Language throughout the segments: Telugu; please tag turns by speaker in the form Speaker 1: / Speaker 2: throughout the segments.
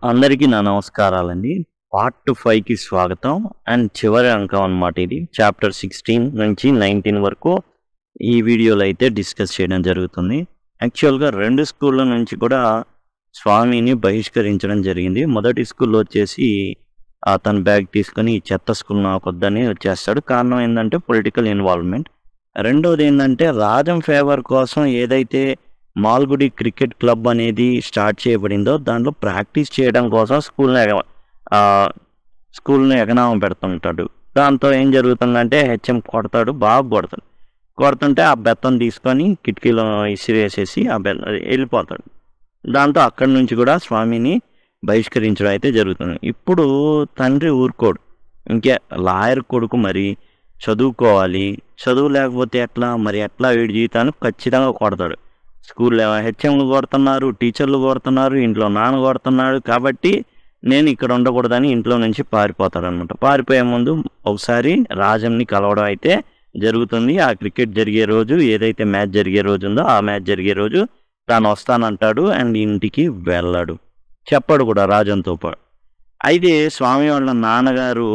Speaker 1: అందరికీ నా నమస్కారాలండి. పార్ట్ 5కి స్వాగతం. అండ్ చివరి అంకం అన్నమాట ఇది. చాప్టర్ 16 నుంచి 19 వరకు ఈ వీడియోలో అయితే డిస్కస్ చేయడం జరుగుతుంది. యాక్చువల్గా 2 స్కూళ్ళ నుంచి కూడా స్వామిని బహిష్కరించడం జరిగింది. మొదటి స్కూల్లో వచ్చేసి తన బ్యాగ్ తీసుకొని ఈ చెత్త స్కూల్ నాకొద్దని వచ్చేస్తాడు. కారణం ఏంటంటే పొలిటికల్ ఇన్వాల్వ్మెంట్. రెండోది ఏంటంటే రాజం ఫేవర్ కోసం ఏదైతే మాల్గుడి క్రికెట్ క్లబ్ అనేది స్టార్ట్ చేయబడిందో దాంట్లో ప్రాక్టీస్ చేయడం కోసం స్కూల్ని ఎగనామం పెడుతుంటాడు. దాంతో ఏం జరుగుతుందంటే హెచ్ఎం కొడతాడు, బాగా కొడుతుంటే ఆ బెత్తం తీసుకొని కిటికీలో ఇసిరేసేసి వెళ్ళిపోతాడు. దాంతో అక్కడి నుంచి కూడా స్వామిని బహిష్కరించడం అయితే జరుగుతుంది. ఇప్పుడు తండ్రి ఊరుకోడు, ఇంకే లాయర్ కొడుకు మరి చదువుకోవాలి, చదువు లేకపోతే ఎట్లా వీడి జీవితాన్ని ఖచ్చితంగా కొడతాడు. స్కూల్లో హెచ్ఎంలు కొడుతున్నారు, టీచర్లు కొడుతున్నారు, ఇంట్లో నాన్న కొడుతున్నాడు, కాబట్టి నేను ఇక్కడ ఉండకూడదని ఇంట్లో నుంచి పారిపోతాడు అనమాట. పారిపోయే ముందు ఒకసారి రాజంని కలవడం అయితే జరుగుతుంది. ఆ క్రికెట్ జరిగే రోజు, ఏదైతే మ్యాచ్ జరిగే రోజు ఉందో ఆ మ్యాచ్ జరిగే రోజు తాను వస్తానంటాడు. అండ్ ఇంటికి వెళ్ళాడు, చెప్పాడు కూడా రాజంతో పాటు. అయితే స్వామి వాళ్ళ నాన్నగారు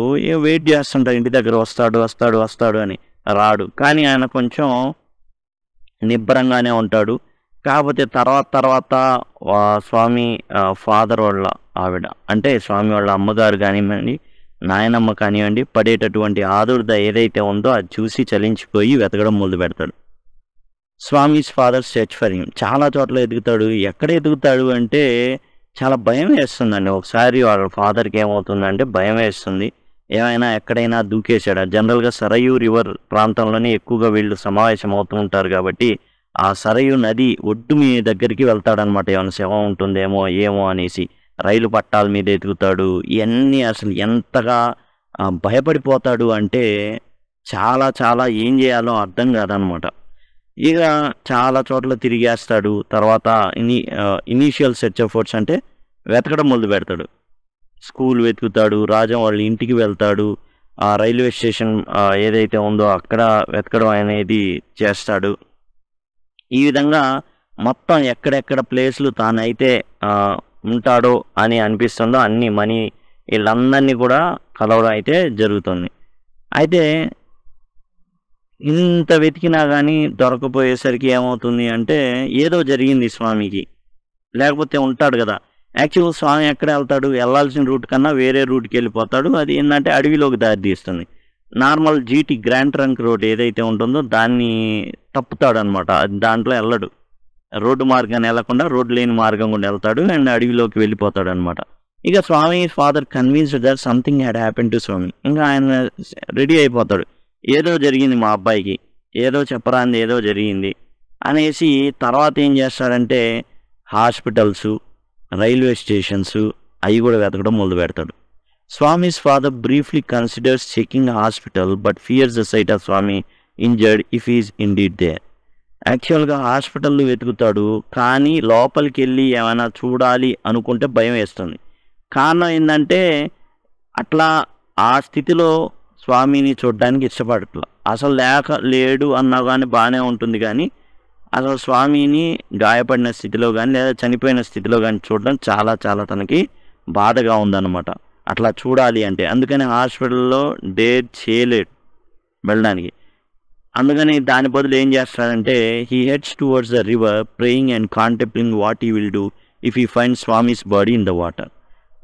Speaker 1: వెయిట్ చేస్తుంటారు, ఇంటి దగ్గర వస్తాడు అని. రాడు. కానీ ఆయన కొంచెం నిబ్బరంగానే ఉంటాడు. కాకపోతే తర్వాత స్వామి ఫాదర్ వాళ్ళ ఆవిడ, అంటే స్వామి వాళ్ళ అమ్మగారు కానివ్వండి, నాయనమ్మ కానివ్వండి, పడేటటువంటి ఆదుర్ద ఏదైతే ఉందో అది చూసి చలించిపోయి వెతకడం మొదలు పెడతాడు. Swami's father search for him. చాలా చోట్ల ఎదుగుతాడు. ఎక్కడ ఎదుగుతాడు అంటే చాలా భయం వేస్తుందండి. ఒకసారి వాళ్ళ ఫాదర్కి ఏమవుతుందంటే భయం వేస్తుంది, ఏమైనా ఎక్కడైనా దూకేశాడా. జనరల్గా సరయూ రివర్ ప్రాంతంలోనే ఎక్కువగా వీళ్ళు సమావేశం అవుతూ ఉంటారు కాబట్టి ఆ సరయూ నది ఒడ్డు మీ దగ్గరికి వెళ్తాడనమాట. ఏమైనా శవం ఉంటుందేమో ఏమో అనేసి రైలు పట్టాల మీద ఎదుగుతాడు. ఇవన్నీ అసలు ఎంతగా భయపడిపోతాడు అంటే చాలా ఏం చేయాలో అర్థం కాదనమాట. ఇక చాలా చోట్ల తిరిగేస్తాడు. తర్వాత ఇనీషియల్ సెర్చ్ ఎఫర్ట్స్ అంటే వెతకడం మొదలు పెడతాడు. స్కూల్ వెతుకుతాడు, రాజం వాళ్ళ ఇంటికి వెళ్తాడు, ఆ రైల్వే స్టేషన్ ఏదైతే ఉందో అక్కడ వెతకడం అనేది చేస్తాడు. ఈ విధంగా మొత్తం ఎక్కడెక్కడ ప్లేస్లు తానైతే ఉంటాడో అని అనిపిస్తుందో అన్ని మనీ వీళ్ళందరినీ కూడా కలవడం అయితే జరుగుతుంది. అయితే ఇంత వెతికినా కానీ దొరకపోయేసరికి ఏమవుతుంది అంటే ఏదో జరిగింది స్వామికి, లేకపోతే ఉంటాడు కదా. యాక్చువల్ స్వామి ఎక్కడ వెళ్తాడు, వెళ్ళాల్సిన రూట్ కన్నా వేరే రూట్కి వెళ్ళిపోతాడు. అది ఏంటంటే అడవిలోకి దారి తీస్తుంది. Normal GT grand trunk road ఏదైతే ఉంటుందో దాన్ని తప్పుతాడు అనమాట. దాంట్లో వెళ్ళడు, రోడ్డు మార్గాన్ని వెళ్లకుండా రోడ్డు లేని మార్గం కూడా వెళ్తాడు అండ్ అడవిలోకి వెళ్ళిపోతాడు అనమాట. ఇక Swami father convinced that something had happen to Swami. ఇంకా ఆయన రెడీ అయిపోతాడు, ఏదో జరిగింది మా అబ్బాయికి, ఏదో చెప్పరాంది ఏదో జరిగింది అనేసి. తర్వాత ఏం చేస్తాడంటే హాస్పిటల్స్, రైల్వే స్టేషన్స్ అవి కూడా వెతకడం మొదలు పెడతాడు. Swami's father briefly considers checking a hospital but fears the sight of Swami injured if he is indeed there. యాక్చువల్గా హాస్పిటల్లో వెతుకుతాడు, కానీ లోపలికి వెళ్ళి ఏమైనా చూడాలి అనుకుంటే భయం వేస్తుంది. కారణం ఏంటంటే అట్లా ఆ స్థితిలో స్వామిని చూడడానికి ఇష్టపడట్లా. అసలు లేడు అన్నా కానీ బాగానే ఉంటుంది, కానీ అసలు స్వామిని గాయపడిన స్థితిలో కానీ లేదా చనిపోయిన స్థితిలో కానీ చూడడం చాలా తనకి బాధగా ఉందన్నమాట. అట్లా చూడాలి అంటే అందుకని హాస్పిటల్లో డేర్ చేయలేడు వెళ్ళడానికి. అందుకని దాని బదులు ఏం చేస్తాడంటే he heads towards the river praying and contemplating what he will do if he find Swami's body in the water.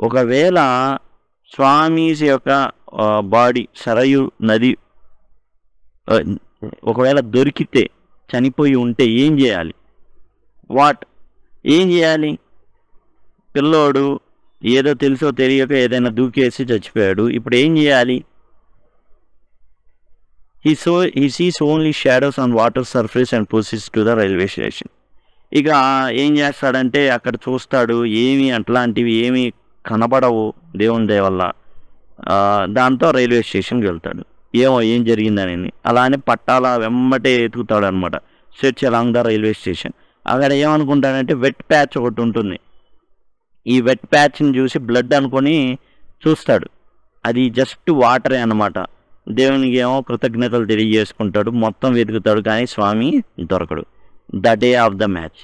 Speaker 1: ఒకవేళ స్వామీస్ యొక్క బాడీ సరయు నది ఒకవేళ దొరికితే, చనిపోయి ఉంటే ఏం చేయాలి, ఏం చేయాలి? పిల్లోడు ఏదో తెలుసో తెలియక ఏదైనా దూకేసి చచ్చిపోయాడు, ఇప్పుడు ఏం చేయాలి? He sees only shadows on water surface and proceeds to the railway station. ఇక ఏం చేస్తాడంటే అక్కడ చూస్తాడు, అట్లాంటివి ఏమీ కనబడవు దేవుని దయ వల్ల. దాంతో రైల్వే స్టేషన్కి వెళ్తాడు, ఏం జరిగిందని. అలానే పట్టాల వెంబటే ఎతుకుతాడు అనమాట, search along the railway station. అక్కడ ఏమనుకుంటాడంటే వెట్ ప్యాచ్ ఒకటి ఉంటుంది. ఈ వెట్ ప్యాచ్ని చూసి బ్లడ్ అనుకొని చూస్తాడు, అది జస్ట్ వాటరే అన్నమాట. దేవునికి ఏమో కృతజ్ఞతలు తెలియజేసుకుంటాడు, మొత్తం వెతుకుతాడు, కానీ స్వామి దొరకడు. The day of the match.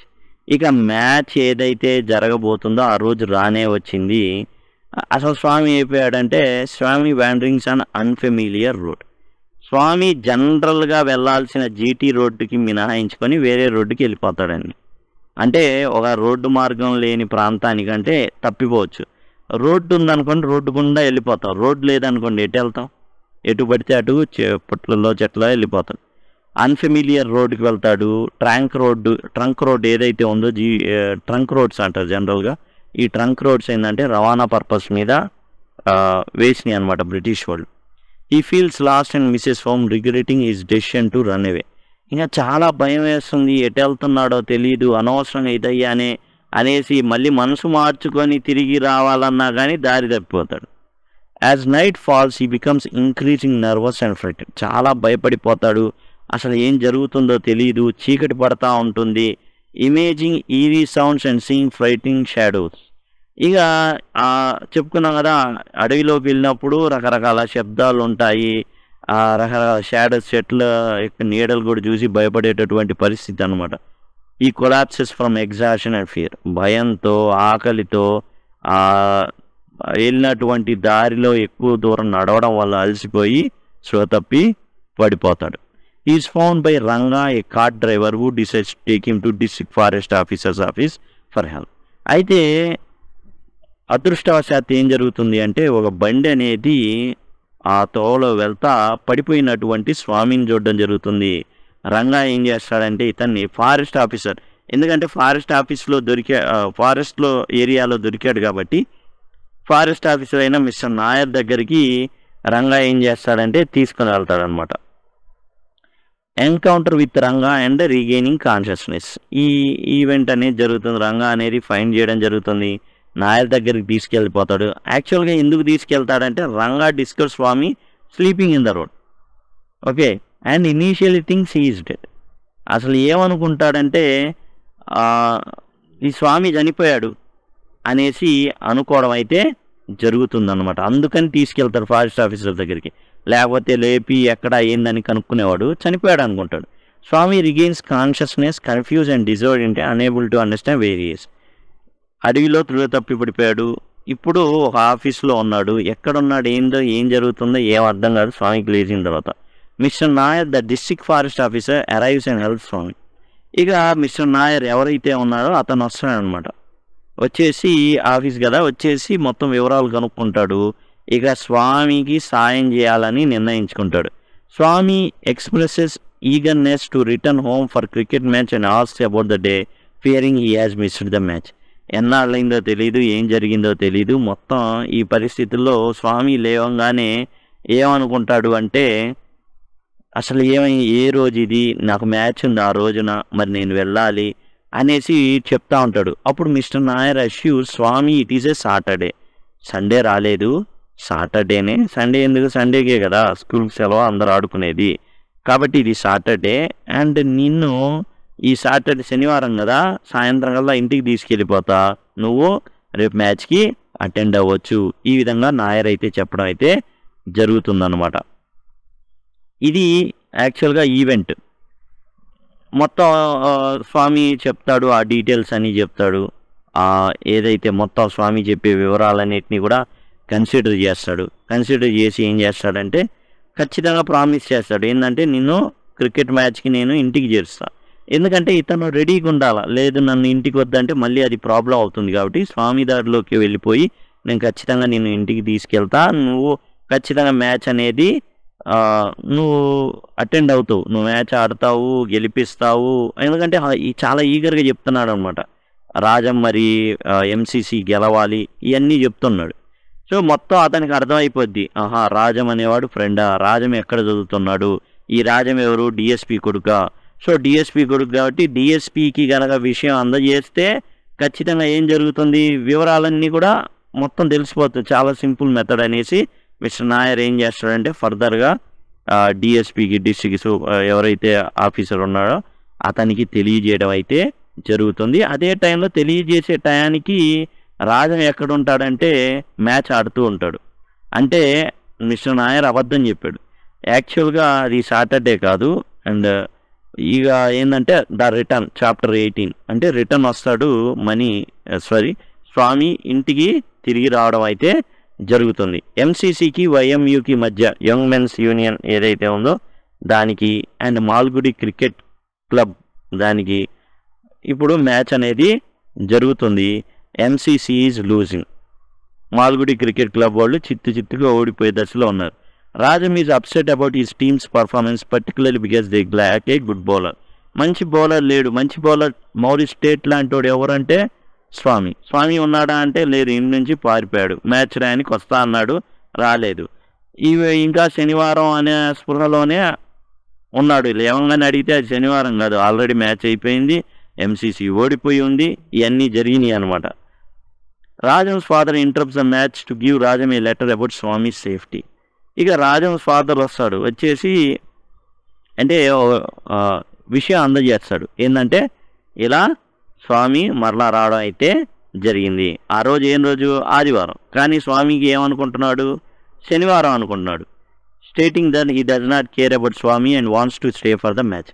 Speaker 1: ఇక మ్యాచ్ ఏదైతే జరగబోతుందో ఆ రోజు రానే వచ్చింది. అసలు స్వామి అయిపోయాడంటే స్వామి వ్యాండరింగ్స్ ఆన్ అన్ఫెమిలియర్ రోడ్. స్వామి జనరల్గా వెళ్ళాల్సిన జీటీ రోడ్డుకి మినహాయించుకొని వేరే రోడ్డుకి వెళ్ళిపోతాడండి. అంటే ఒక రోడ్డు మార్గం లేని ప్రాంతానికంటే తప్పిపోవచ్చు. రోడ్డు ఉందనుకోండి రోడ్డు గుండా వెళ్ళిపోతాం. రోడ్డు లేదనుకోండి ఎటు వెళ్తాం? ఎటు పడితే అటు పుట్లలో చెట్లో వెళ్ళిపోతాం. అన్ఫెమిలియర్ రోడ్డుకి వెళ్తాడు. ట్రంక్ రోడ్ ఏదైతే ఉందో ట్రంక్ రోడ్స్ అంటారు జనరల్గా. ఈ ట్రంక్ రోడ్స్ ఏంటంటే రవాణా పర్పస్ మీద వేసినాయి అనమాట బ్రిటిష్ వాళ్ళు. He feels lost and misses home regretting his decision to run away. ఇంకా చాలా భయం వేస్తుంది, ఎటు వెళ్తున్నాడో తెలియదు, అనవసరంగా ఇదయ్యా అనేసి మళ్ళీ మనసు మార్చుకొని తిరిగి రావాలన్నా కానీ దారి తప్పిపోతాడు. As night falls he becomes increasing nervous and frightened. చాలా భయపడిపోతాడు, అసలు ఏం జరుగుతుందో తెలియదు, చీకటి పడతా ఉంటుంది. Imagining eerie sounds and seeing frightening shadows. ఇక చెప్పుకున్నాం కదా, అడవిలోకి వెళ్ళినప్పుడు రకరకాల శబ్దాలు ఉంటాయి, రకరకాల షాడోస్, చెట్ల యొక్క నీడలు కూడా చూసి భయపడేటటువంటి పరిస్థితి అనమాట. ఈ collapses from exhaustion and fear. భయంతో ఆకలితో వెళ్ళినటువంటి దారిలో ఎక్కువ దూరం నడవడం వల్ల అలసిపోయి స్పృహ తప్పి పడిపోతాడు. Is found by Ranga, A cart driver who decides to take him to district forest officers office for help. అయితే అదృష్టవశాత్తు ఏం జరుగుతుంది అంటే ఒక బండి అనేది ఆ తోవలో వెళ్తా పడిపోయినటువంటి స్వామిని చూడడం జరుగుతుంది. రంగా ఏం చేస్తాడంటే ఇతన్ని ఫారెస్ట్ ఆఫీసర్, ఎందుకంటే ఫారెస్ట్లో ఏరియాలో దొరికాడు కాబట్టి ఫారెస్ట్ ఆఫీసర్ అయిన మిస్టర్ నాయర్ దగ్గరికి రంగా ఏం చేస్తాడంటే తీసుకుని వెళ్తాడనమాట. Encounter with Ranga and regaining consciousness. ఈ ఈవెంట్ అనేది జరుగుతుంది. రంగా అనేది ఫైండ్ చేయడం జరుగుతుంది. నాయర్ దగ్గరికి తీసుకెళ్ళిపోతాడు. యాక్చువల్గా ఎందుకు తీసుకెళ్తాడంటే Ranga discover Swami sleeping in the road. Okay, and initially things he is dead. అసలు ఏమనుకుంటాడంటే ఈ స్వామి చనిపోయాడు అనేసి అనుకోవడం అయితే జరుగుతుందన్నమాట. అందుకని తీసుకెళ్తాడు ఫారెస్ట్ ఆఫీసర్ దగ్గరికి. లేకపోతే లేపి ఎక్కడ ఏందని కనుక్కునేవాడు, చనిపోయాడు అనుకుంటాడు. Swami regains consciousness, confuse and disoriented, unable to understand various. అడవిలో త్రువ తప్పి పడిపోయాడు. ఇప్పుడు ఒక ఆఫీస్లో ఉన్నాడు. ఎక్కడున్నాడు, ఏం జరుగుతుందో ఏం అర్థం కాదు స్వామికి లేచిన తర్వాత. Mister Nair the district forest officer arrives and help Swami. ఇక మిస్టర్ నాయర్ ఎవరైతే ఉన్నారో అతను వస్తాడనమాట. వచ్చేసి ఆఫీస్ కదా, వచ్చేసి మొత్తం వివరాలు కనుక్కుంటాడు. ఇక స్వామికి సాయం చేయాలని నిర్ణయించుకుంటాడు. Swami expresses eagerness to return home for cricket match and asks about the day, fearing he has missed the match. ఎన్నాళ్ళైందో తెలీదు, ఏం జరిగిందో తెలీదు. మొత్తం ఈ పరిస్థితుల్లో స్వామి లేవంగానే ఏమనుకుంటాడు అంటే అసలు ఏ రోజు ఇది, నాకు మ్యాచ్ ఉంది ఆ రోజున, మరి నేను వెళ్ళాలి అనేసి చెప్తా ఉంటాడు. అప్పుడు Mr Nair assure Swami it is a Saturday. Sunday రాలేదు, సాటర్డేనే. సండే ఎందుకు, సండేకే కదా స్కూల్కి సెలవు, అందరూ ఆడుకునేది, కాబట్టి ఇది సాటర్డే. అండ్ నిన్ను ఈ సాటర్డే శనివారం కదా, సాయంత్రం కల్లా ఇంటికి తీసుకెళ్ళిపోతా, నువ్వు రేపు మ్యాచ్కి అటెండ్ అవ్వచ్చు. ఈ విధంగా నాయర్ అయితే చెప్పడం అయితే జరుగుతుందన్నమాట. ఇది యాక్చువల్గా ఈవెంట్ మొత్తం. స్వామి చెప్తాడు, ఆ డీటెయిల్స్ అన్నీ చెప్తాడు. ఏదైతే మొత్తం స్వామి చెప్పే వివరాలన్నింటినీ కూడా కన్సిడర్ చేస్తాడు. కన్సిడర్ చేసి ఏం చేస్తాడంటే ఖచ్చితంగా ప్రామిస్ చేస్తాడు. ఏంటంటే నిన్ను క్రికెట్ మ్యాచ్కి నేను ఇంటికి చేరుస్తాను. ఎందుకంటే ఇతను రెడీగా ఉండాలి. లేదు నన్ను ఇంటికి వద్దంటే మళ్ళీ అది ప్రాబ్లం అవుతుంది. కాబట్టి స్వామి దారిలోకి వెళ్ళిపోయి నేను ఖచ్చితంగా నిన్ను ఇంటికి తీసుకెళ్తా, నువ్వు ఖచ్చితంగా మ్యాచ్ అనేది నువ్వు అటెండ్ అవుతావు, నువ్వు మ్యాచ్ ఆడతావు, గెలిపిస్తావు. ఎందుకంటే చాలా ఈగర్గా చెప్తున్నాడు అనమాట. రాజం మరి ఎంసీసీ గెలవాలి ఇవన్నీ చెప్తున్నాడు. సో మొత్తం అతనికి అర్థమైపోద్ది, ఆహా రాజం అనేవాడు ఫ్రెండా, రాజం ఎక్కడ చదువుతున్నాడు, ఈ రాజం ఎవరు, డిఎస్పి కొడుక. సో డిఎస్పి కొడుకు కాబట్టి డిఎస్పికి కనుక విషయం అందజేస్తే ఖచ్చితంగా ఏం జరుగుతుంది, వివరాలన్నీ కూడా మొత్తం తెలిసిపోతుంది. చాలా సింపుల్ మెథడ్ అనేసి మిస్టర్ నాయర్ ఏం చేస్తాడంటే ఫర్దర్గా డిఎస్పికి, డిస్ట్రిక్ట్ ఎవరైతే ఆఫీసర్ ఉన్నాడో అతనికి తెలియజేయడం అయితే జరుగుతుంది. అదే టైంలో తెలియజేసే టయానికి రాజం ఎక్కడ ఉంటాడంటే మ్యాచ్ ఆడుతూ ఉంటాడు. అంటే మిస్టర్ నాయర్ అబద్ధం చెప్పాడు. యాక్చువల్గా అది సాటర్డే కాదు, అండ్ ఇక ఏంటంటే ద రిటర్న్ చాప్టర్ 18 అంటే రిటర్న్ వస్తాడు స్వామి ఇంటికి తిరిగి రావడం అయితే జరుగుతుంది. ఎంసీసీకి వైఎంయుకి మధ్య యంగ్ మెన్స్ యూనియన్ ఏదైతే ఉందో దానికి అండ్ మాల్గుడి క్రికెట్ క్లబ్ దానికి ఇప్పుడు మ్యాచ్ అనేది జరుగుతుంది. MCC is losing. Malgudi cricket club వాళ్ళు చిత్తుగా ఓడిపోయే దశలో ఉన్నారు. Rajam is upset about his teams performance particularly because they lakh a good bowler. మంచి బౌలర్ లేడు. మంచి బౌలర్ మౌరిస్ స్టేట్ లాంటి వాడు ఎవరంటే స్వామి ఉన్నాడా అంటే లేదు, ఇంటి నుంచి పారిపోయాడు. మ్యాచ్ రాయనికి వస్తా అన్నాడు, రాలేదు. ఇంకా శనివారం అనే స్పృహలోనే ఉన్నాడు. లేవగానే అడిగితే అది శనివారం కాదు, ఆల్రెడీ మ్యాచ్ అయిపోయింది, ఎంసీసీ ఓడిపోయి ఉంది, ఇవన్నీ జరిగినాయి అనమాట. Rajam's father interrupts the match to give Rajam a letter about Swami safety. ఇక రాజమ్స్ ఫాదర్ వస్తాడు, వచ్చేసి అంటే విషయం అందజేస్తాడు. ఏంటంటే ఇలా స్వామి మరలా రావడం అయితే జరిగింది. ఆ రోజు ఏం రోజు? ఆదివారం. కానీ స్వామికి ఏమనుకుంటున్నాడు? శనివారం అనుకుంటున్నాడు. Stating that he does not care about Swami and wants to stay for the match.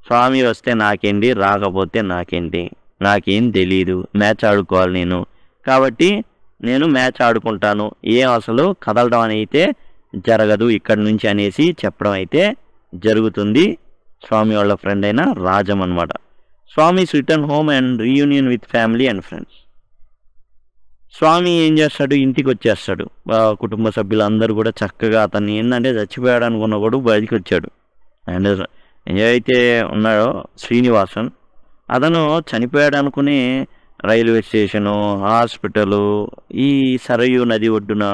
Speaker 1: Swami వస్తే నాకేంటి, రాకపోతే నాకేంటి, నాకేం తెలీదు, మ్యాచ్ ఆడుకోవాలి నేను, కాబట్టి నేను మ్యాచ్ ఆడుకుంటాను, ఏం అసలు కదలడం అని అయితే జరగదు ఇక్కడి నుంచి అనేసి చెప్పడం అయితే జరుగుతుంది. స్వామి వాళ్ళ ఫ్రెండ్ అయిన రాజం అనమాట. Swami's return home and reunion with family and friends. Swami ఏం చేస్తాడు? ఇంటికి వచ్చేస్తాడు. కుటుంబ సభ్యులందరూ కూడా చక్కగా అతన్ని ఏంటంటే చచ్చిపోయాడు అనుకున్న కూడా బయటికి వచ్చాడు. అండ్ ఏదైతే ఉన్నాడో శ్రీనివాసన్, అతను చనిపోయాడు అనుకుని రైల్వే స్టేషను, హాస్పిటలు, ఈ సరయు నది ఒడ్డున.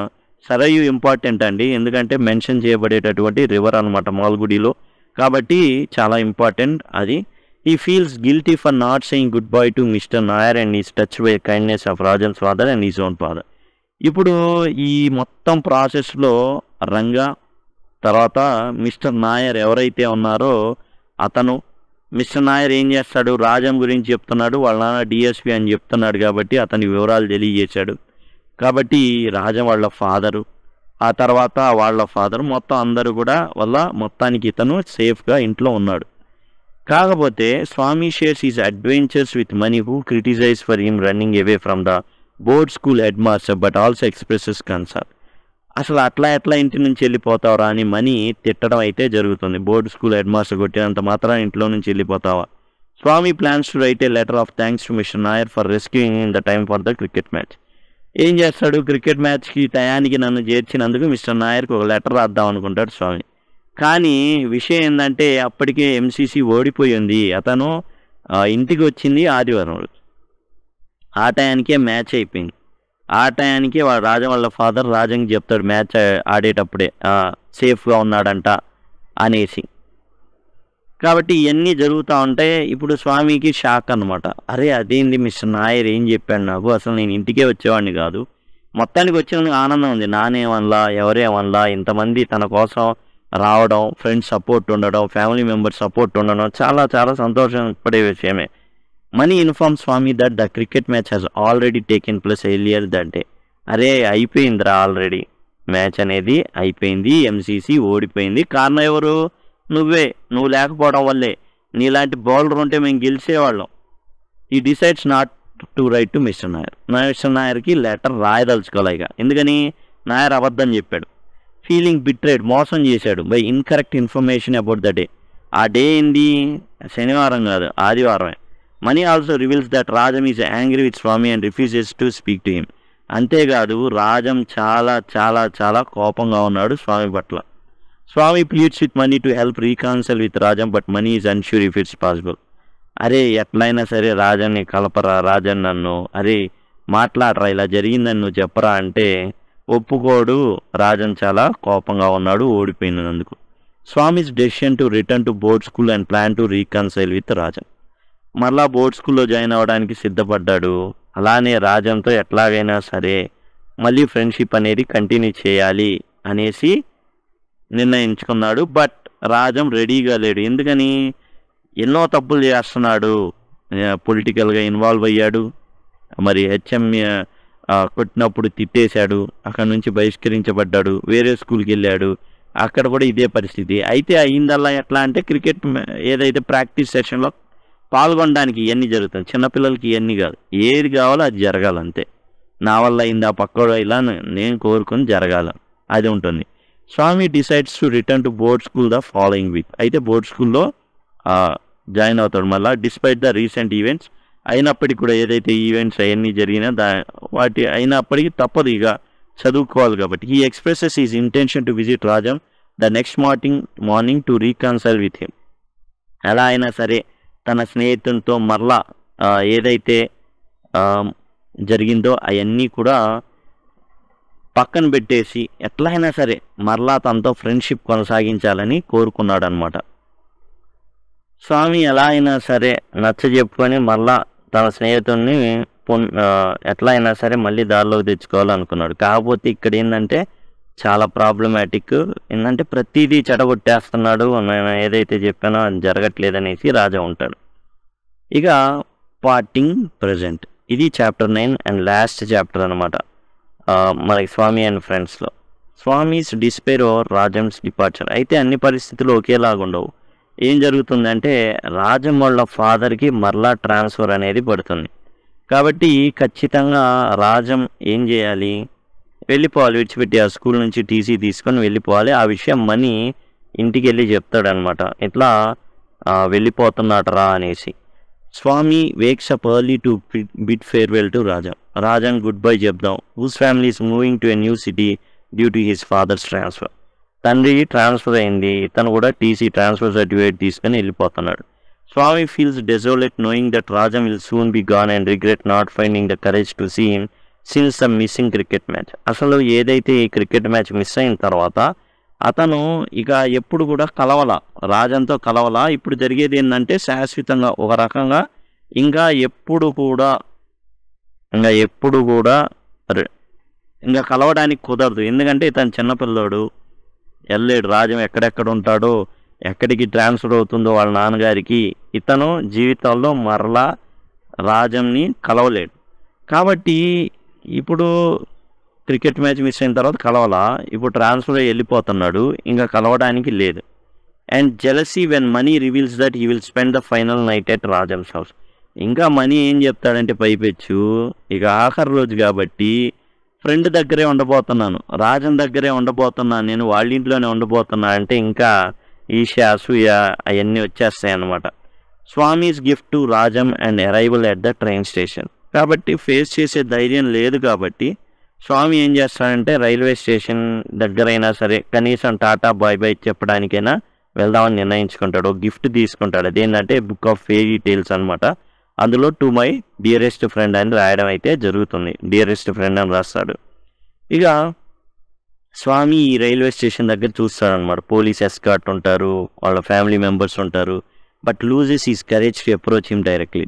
Speaker 1: సరయు ఇంపార్టెంట్ అండి, ఎందుకంటే మెన్షన్ చేయబడేటటువంటి రివర్ అనమాట మాల్గుడిలో, కాబట్టి చాలా ఇంపార్టెంట్ అది. He feels guilty for not saying goodbye to Mr. Nair and is touched by the kindness of Rajan's father and his own father. ఇప్పుడు ఈ మొత్తం ప్రాసెస్లో రంగా తర్వాత మిస్టర్ నాయర్ ఎవరైతే ఉన్నారో అతను మిస్టర్ నాయర్ ఏం చేస్తాడు? రాజం గురించి చెప్తున్నాడు, వాళ్ళ నాన్న డిఎస్పి అని చెప్తున్నాడు కాబట్టి అతని వివరాలు తెలియజేశాడు. కాబట్టి రాజం వాళ్ళ ఫాదరు, ఆ తర్వాత వాళ్ళ ఫాదరు, మొత్తం అందరూ కూడా వల్ల మొత్తానికి ఇతను సేఫ్గా ఇంట్లో ఉన్నాడు. కాకపోతే Swami shares his adventures with Mani who criticize for him running away from the board school head master but also expresses concern. అసలు ఎట్లా ఇంటి నుంచి వెళ్ళిపోతావరా అని మనీ తిట్టడం అయితే జరుగుతుంది. బోర్డ్ స్కూల్ హెడ్ మాస్టర్ కొట్టినంత మాత్రం ఇంట్లో నుంచి వెళ్ళిపోతావా? Swami plans to write a letter of thanks to mister Nair for rescuing in the time for the cricket match. ఏం చేస్తాడు? క్రికెట్ మ్యాచ్కి టయానికి నన్ను చేర్చినందుకు మిస్టర్ నాయర్కి ఒక లెటర్ రాద్దాం అనుకుంటాడు స్వామి. కానీ విషయం ఏంటంటే అప్పటికే ఎంసీసీ ఓడిపోయింది. అతను ఇంటికి వచ్చింది ఆదివారం రోజు, ఆ టయానికే మ్యాచ్ అయిపోయింది. ఆ టయానికే రాజం వాళ్ళ ఫాదర్ రాజంకి చెప్తాడు మ్యాచ్ ఆడేటప్పుడే సేఫ్గా ఉన్నాడంట అనేసి. కాబట్టి ఇవన్నీ జరుగుతూ ఉంటాయి. ఇప్పుడు స్వామికి షాక్ అనమాట. అరే అదేంది మిస్టర్ నాయర్ ఏం చెప్పాడు నాకు, అసలు నేను ఇంటికే వచ్చేవాడిని కాదు, మొత్తానికి వచ్చినందుకు ఆనందం ఉంది, నానేమనలా ఎవరేమనలా, ఇంతమంది తన కోసం రావడం, ఫ్రెండ్స్ సపోర్ట్ ఉండడం, ఫ్యామిలీ మెంబర్స్ సపోర్ట్ ఉండడం చాలా చాలా సంతోషపడే విషయమే. Mani inform Swami that the cricket match has already taken place earlier that day. అరే అయిపోయిందిరా, ఆల్రెడీ మ్యాచ్ అనేది అయిపోయింది, ఎంసీసీ ఓడిపోయింది. కారణం ఎవరు? నువ్వు లేకపోవడం వల్లే. నీలాంటి బౌలర్ ఉంటే మేము గెలిచేవాళ్ళం. ఈ decides not to write to mister Nair. Mister నాయర్కి లెటర్ రాయదలుచుకోలేక, ఎందుకని నాయర్ అబద్ధం చెప్పాడు. ఫీలింగ్ బిట్రేడ్, మోసం చేశాడు by incorrect information about the day. ఆ డే ఏంది? శనివారం కాదు, ఆదివారమే. Mani also reveals that Rajam is angry with Swami and refuses to speak to him. అంతేకాదు రాజం చాలా చాలా చాలా కోపంగా ఉన్నాడు స్వామి పట్ల. Swami pleads with Mani to help reconcile with Rajam but money is unsure if it's possible. అరే ఎట్లయినా సరే రాజన్ని కలపరా, రాజన్ నన్ను అరే మాట్లాడరా, ఇలా జరిగిందని నువ్వు చెప్పరా అంటే ఒప్పుకోడు. రాజన్ చాలా కోపంగా ఉన్నాడు ఓడిపోయినందుకు. Swami's decision to return to board school and plan to reconcile with Rajan. మరలా బోర్డ్ స్కూల్లో జాయిన్ అవ్వడానికి సిద్ధపడ్డాడు. అలానే రాజంతో ఎట్లాగైనా సరే మళ్ళీ ఫ్రెండ్షిప్ అనేది కంటిన్యూ చేయాలి అనేసి నిర్ణయించుకున్నాడు. బట్ రాజం రెడీగా లేడు. ఎందుకని? ఎన్నో తప్పులు చేస్తున్నాడు, పొలిటికల్గా ఇన్వాల్వ్ అయ్యాడు, మరి హెచ్ఎం కొట్టినప్పుడు తిట్టేశాడు, అక్కడ నుంచి బహిష్కరించబడ్డాడు, వేరే స్కూల్కి వెళ్ళాడు, అక్కడ కూడా ఇదే పరిస్థితి. అయితే అయిందల్లా ఎట్లా అంటే క్రికెట్ ఏదైతే ప్రాక్టీస్ సెషన్లో పాల్గొనడానికి ఇవన్నీ జరుగుతుంది. చిన్నపిల్లలకి ఇవన్నీ కాదు, ఏది కావాలో అది జరగాలంతే. నా వల్ల అయింది, ఆ పక్కోడు ఇలా నేను కోరుకుని జరగాల, అది ఉంటుంది. Swami decides to return to board school the following week. అయితే బోర్డ్ స్కూల్లో జాయిన్ అవుతాడు మళ్ళీ. డిస్పైట్ ద రీసెంట్ ఈవెంట్స్, అయినప్పటికీ కూడా ఏదైతే ఈవెంట్స్ అవన్నీ జరిగినా వాటి అయినప్పటికీ తప్పదు, ఇక చదువుకోవాలి కాబట్టి. He expresses he's intention to visit Rajam the next morning to reconcile with him. ఎలా అయినా సరే తన స్నేహితునితో మరలా ఏదైతే జరిగిందో అవన్నీ కూడా పక్కన పెట్టేసి ఎట్లా అయినా సరే మరలా తనతో ఫ్రెండ్షిప్ కొనసాగించాలని కోరుకున్నాడు అనమాట. స్వామి ఎలా అయినా సరే నచ్చజెప్పుకొని మరలా తన స్నేహితుడిని ఎట్లా అయినా సరే మళ్ళీ దారిలోకి తెచ్చుకోవాలనుకున్నాడు. కాకపోతే ఇక్కడ ఏంటంటే చాలా ప్రాబ్లమాటిక్. ఏంటంటే ప్రతిదీ చెడగొట్టేస్తున్నాడు, నేను ఏదైతే చెప్పానో అది జరగట్లేదనేసి రాజా ఉంటాడు. ఇక పార్టింగ్ ప్రజెంట్, ఇది చాప్టర్ 9 అండ్ లాస్ట్ చాప్టర్ అనమాట మనకి స్వామి అండ్ ఫ్రెండ్స్లో. Swami's despair over Rajam's departure. అయితే అన్ని పరిస్థితులు ఒకేలాగా ఉండవు. ఏం జరుగుతుందంటే రాజం వాళ్ళ ఫాదర్కి మరలా ట్రాన్స్ఫర్ అనేది పడుతుంది. కాబట్టి ఖచ్చితంగా రాజం ఏం చేయాలి, వెళ్ళిపోవాలి, విడిచిపెట్టి ఆ స్కూల్ నుంచి టీసీ తీసుకొని వెళ్ళిపోవాలి. ఆ విషయం మనీ ఇంటికి వెళ్ళి చెప్తాడనమాట, ఇట్లా వెళ్ళిపోతున్నాడరా అనేసి. Swami wakes up early to bid farewell to Rajan goodbye చెప్దాం. Whose family is moving to a new city due to his father's transfer. తండ్రి ట్రాన్స్ఫర్ అయింది, ఇతను కూడా టీసీ ట్రాన్స్ఫర్ సర్టిఫికేట్ తీసుకొని వెళ్ళిపోతున్నాడు. Swami feels desolate knowing that Rajam will soon be gone and regret not finding the courage to see him since the missing cricket match. అసలు ఏదైతే ఈ క్రికెట్ మ్యాచ్ మిస్ అయిన తర్వాత అతను ఇక ఎప్పుడు కూడా రాజంతో కలవలా. ఇప్పుడు జరిగేది ఏంటంటే శాశ్వతంగా ఒక రకంగా ఇంకా ఎప్పుడు కూడా ఇంకా కలవడానికి కుదరదు. ఎందుకంటే ఇతను చిన్నపిల్లోడు, వెళ్ళాడు. రాజం ఎక్కడెక్కడ ఉంటాడో, ఎక్కడికి ట్రాన్స్ఫర్ అవుతుందో వాళ్ళ నాన్నగారికి, ఇతను జీవితంలో మరలా రాజంని కలవలేడు. కాబట్టి ఇప్పుడు క్రికెట్ మ్యాచ్ మిస్ అయిన తర్వాత కలవాలా, ఇప్పుడు ట్రాన్స్ఫర్ వెళ్ళిపోతున్నాడు, ఇంకా కలవడానికి లేదు. And jealousy when Mani reveals that he will spend the final night at Rajam's house. ఇంకా మనీ ఏం చెప్తాడంటే పైపెచ్చు, ఇక ఆఖరి రోజు కాబట్టి ఫ్రెండ్ దగ్గరే ఉండబోతున్నాను, రాజన్ దగ్గరే ఉండబోతున్నాను, నేను వాళ్ళ ఇంట్లోనే ఉండబోతున్నా అంటే ఇంకా ఈర్ష్య, అసూయ అవన్నీ వచ్చేస్తాయి అన్నమాట. Swami's gift to Rajam and arrival at the train station. కాబట్టి ఫేస్ చేసే ధైర్యం లేదు కాబట్టి స్వామి ఏం చేస్తాడంటే రైల్వే స్టేషన్ దగ్గరైనా సరే కనీసం టాటా బాయ్ బాయ్ చెప్పడానికైనా వెళ్దామని నిర్ణయించుకుంటాడు. గిఫ్ట్ తీసుకుంటాడు, అదేంటంటే బుక్ ఆఫ్ ఫెయిరీ టేల్స్ అనమాట. అందులో టు మై డియరెస్ట్ ఫ్రెండ్ అని రాయడం అయితే జరుగుతుంది. డియరెస్ట్ ఫ్రెండ్ అని రాస్తాడు. ఇక స్వామి ఈ రైల్వే స్టేషన్ దగ్గర చూస్తాడనమాట. పోలీస్ ఎస్కార్ట్ ఉంటారు, వాళ్ళ ఫ్యామిలీ మెంబర్స్ ఉంటారు. But loses his courage to approach him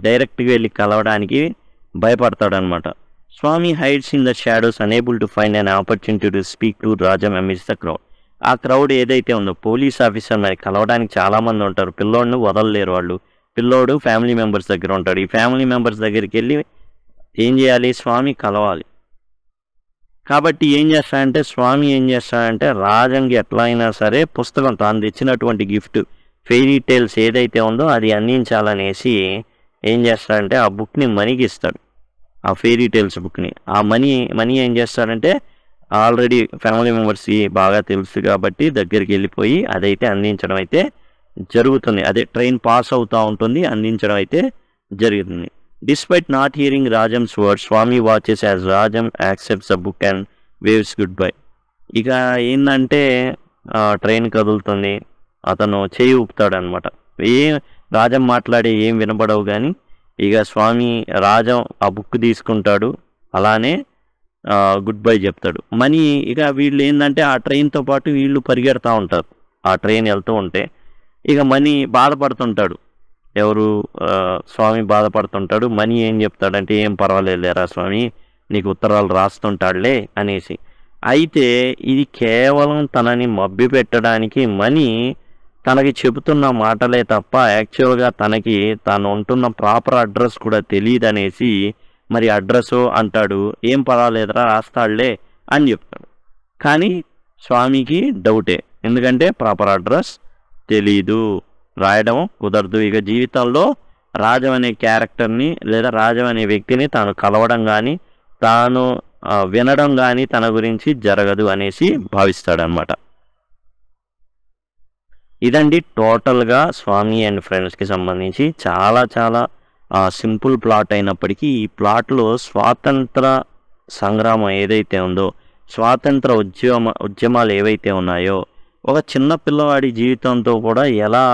Speaker 1: డైరెక్ట్గా వెళ్ళి కలవడానికి భయపడతాడనమాట. Swami hides in the shadows unable to find an opportunity to speak to Rajam amidst the crowd. ఆ క్రౌడ్ ఏదైతే ఉందో పోలీస్ ఆఫీసర్ మరి కలవడానికి చాలామంది ఉంటారు, పిల్లోడిని వదలలేరు వాళ్ళు. పిల్లోడు ఫ్యామిలీ మెంబర్స్ దగ్గర ఉంటాడు. ఈ ఫ్యామిలీ మెంబర్స్ దగ్గరికి వెళ్ళి ఏం చేయాలి, స్వామి కలవాలి. కాబట్టి స్వామి ఏం చేస్తాడంటే రాజంకి ఎట్లా అయినా సరే పుస్తకం తాను తెచ్చినటువంటి గిఫ్ట్ ఫెయిరీ టేల్స్ ఏదైతే ఉందో అది అందించాలనేసి ఏం చేస్తాడంటే ఆ బుక్ని మనీకి ఇస్తాడు, ఆ ఫెయిరీ టేల్స్ బుక్ని. ఆ మనీ ఏం చేస్తాడంటే ఆల్రెడీ ఫ్యామిలీ మెంబర్స్కి బాగా తెలుసు కాబట్టి దగ్గరికి వెళ్ళిపోయి అదైతే అందించడం అయితే జరుగుతుంది. అదే ట్రైన్ పాస్ అవుతూ ఉంటుంది, అందించడం అయితే జరుగుతుంది. Despite not hearing Rajam's words, Swami watches as Rajam accepts the book and waves goodbye. ఇక ఏంటంటే ట్రైన్ కదులుతుంది, అతను చేయి ఊపుతాడు అనమాట. రాజం మాట్లాడే ఏం వినపడవు కానీ ఇక స్వామి రాజం ఆ బుక్ తీసుకుంటాడు, అలానే గుడ్ బై చెప్తాడు. మనీ ఇక వీళ్ళు ఏంటంటే ఆ ట్రైన్తో పాటు వీళ్ళు పరిగెడతా ఉంటారు. ఆ ట్రైన్ వెళ్తూ ఉంటే ఇక మనీ బాధపడుతుంటాడు. ఎవరు, స్వామి బాధపడుతుంటాడు. మనీ ఏం చెప్తాడంటే ఏం పర్వాలేదులేరా స్వామి, నీకు ఉత్తరాలు రాస్తుంటాడులే అనేసి. అయితే ఇది కేవలం తనని మభ్య పెట్టడానికి మనీ తనకి చెబుతున్న మాటలే తప్ప యాక్చువల్గా తనకి తాను ఉంటున్న ప్రాపర్ అడ్రస్ కూడా తెలియదు అనేసి మరి అడ్రస్ అంటాడు. ఏం పర్వాలేదురా రాస్తాడులే అని చెప్తాడు. కానీ స్వామికి డౌటే, ఎందుకంటే ప్రాపర్ అడ్రస్ తెలీదు, రాయడం కుదరదు. ఇక జీవితంలో రాజం అనే క్యారెక్టర్ని లేదా రాజం అనే వ్యక్తిని తాను కలవడం కానీ తాను వినడం కానీ తన గురించి జరగదు అనేసి భావిస్తాడనమాట. ఇదండి టోటల్గా స్వామి అండ్ ఫ్రెండ్స్కి సంబంధించి చాలా చాలా సింపుల్ ప్లాట్ అయినప్పటికీ ఈ ప్లాట్లో స్వాతంత్ర సంగ్రామం ఏదైతే ఉందో, స్వాతంత్ర ఉద్యమాలు ఏవైతే ఉన్నాయో ఒక చిన్న పిల్లవాడి జీవితంతో కూడా ఎలా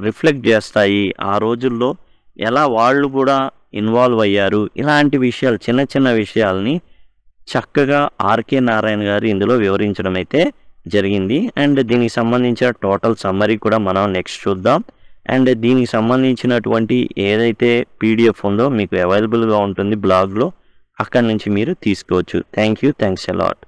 Speaker 1: రిఫ్లెక్ట్ చేస్తాయి, ఆ రోజుల్లో ఎలా వాళ్ళు కూడా ఇన్వాల్వ్ అయ్యారు, ఇలాంటి విషయాలు చిన్న చిన్న విషయాల్ని చక్కగా ఆర్కే నారాయణ గారు ఇందులో వివరించడం అయితే జరిగింది. అండ్ దీనికి సంబంధించిన టోటల్ సమ్మరీ కూడా మనం నెక్స్ట్ చూద్దాం. అండ్ దీనికి సంబంధించినటువంటి ఏదైతే పీడిఎఫ్ ఉందో మీకు అవైలబుల్గా ఉంటుంది బ్లాగ్లో, అక్కడి నుంచి మీరు తీసుకోవచ్చు. Thanks a lot.